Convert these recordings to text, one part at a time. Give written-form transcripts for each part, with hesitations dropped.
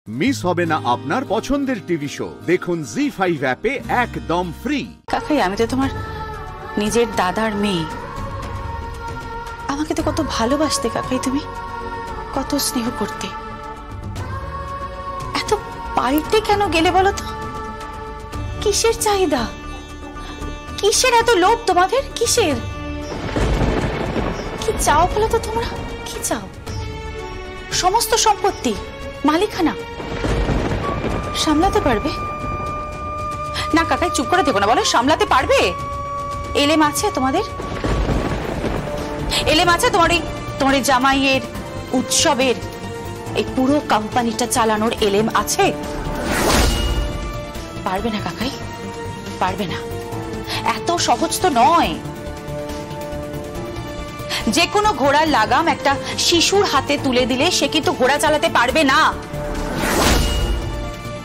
Miss হবে না আপনার পছন্দের টিভি শো। দেখুন জি5 অ্যাপে একদম ফ্রি। কাকাই, আমি তো তোমার নিজের দাদার মেয়ে। আমাকে তো কত ভালোবাসতে কাকাই, তুমি কত স্নেহ করতে। এত পাল্টে কেন গেলে বলো তো? কিসের চাহিদা, কিসের এত লোভ তোমাদের? কিসের, কি চাও বলো তো? তোমরা কি চাও? সমস্ত সম্পত্তি, মালিকানা সামলাতে পারবে না? কাকাই চুপ করে থেকো না, বলো সামলাতে পারবে? এলেম আছে তোমাদের? এলেম আছে তোমার এই জামাইয়ের উৎসবের এই পুরো কোম্পানিটা চালানোর এলেম আছে? পারবে না কাকাই, পারবে না। এত সহজ তো নয়। যে কোনো ঘোড়ার লাগাম একটা শিশুর হাতে তুলে দিলে সে কিন্তু ঘোড়া চালাতে পারবে না।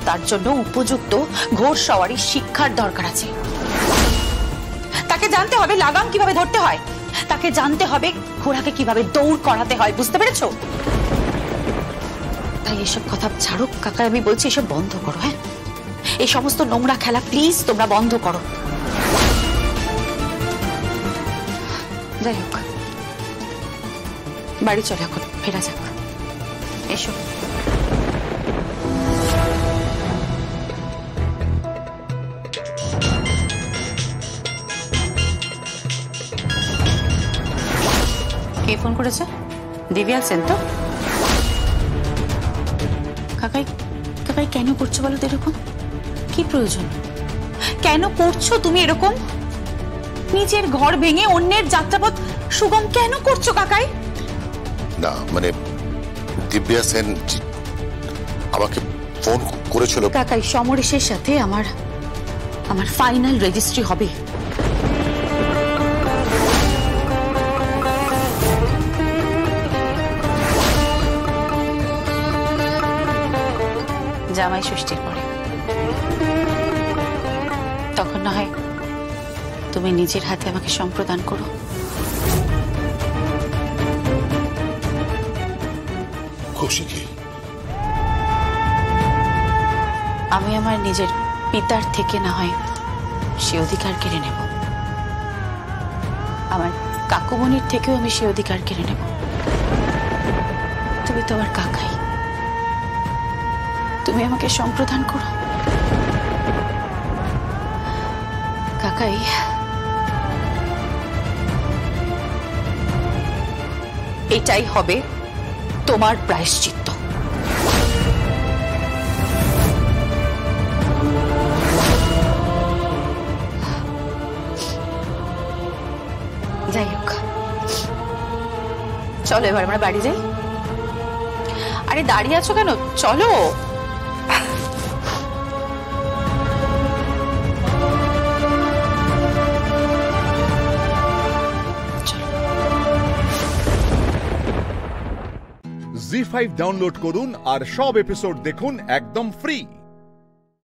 তার জন্য উপযুক্ত ঘোড়সওয়ারির শিক্ষার দরকার আছে। তাকে জানতে হবে লাগাম কিভাবে ধরতে হয়, তাকে জানতে হবে ঘোড়াকে কিভাবে দৌড় করাতে হয়। বুঝতে পেরেছো? তাই এসব কথা ছাড়ো কাকা, আমি বলছি এসব বন্ধ করো। হ্যাঁ, এই সমস্ত নোংরা খেলা প্লিজ তোমরা বন্ধ করো। যাই হোক, বাড়ি চলে, এখন ফেরা যাক। এসো। কে ফোন করেছে? দিব্যা সেন তো? কাকাই, কাকাই কেন করছো বলো তো এরকম? কি প্রয়োজন? কেন করছো তুমি এরকম? নিজের ঘর ভেঙে অন্যের যাত্রাপথ সুগম কেন করছো কাকাই? না মানে দিব্যা সেন আমাকে ফোন করেছিল। কাকাই, সমরেশের সাথে আমার ফাইনাল রেজিস্ট্রি হবে। জামাই ষষ্ঠীর পরে, তখন না হয় তুমি নিজের হাতে আমাকে সম্প্রদান করো। খুশি? আমি আমার নিজের পিতার থেকে না হয় সে অধিকার কেড়ে নেব, আমার কাকুমণির থেকেও আমি সে অধিকার কেড়ে নেব। তুমি তো আমার কাকাই, তুমি আমাকে সম্প্রদান করো। কাকাই, এটাই হবে তোমার প্রায়শ্চিত্ত। যাই হোক, চলো এবার আমরা বাড়ি যাই। আরে দাঁড়িয়ে আছো কেন? চলো। জি5 ডাউনলোড করুন আর সব এপিসোড দেখুন একদম ফ্রি।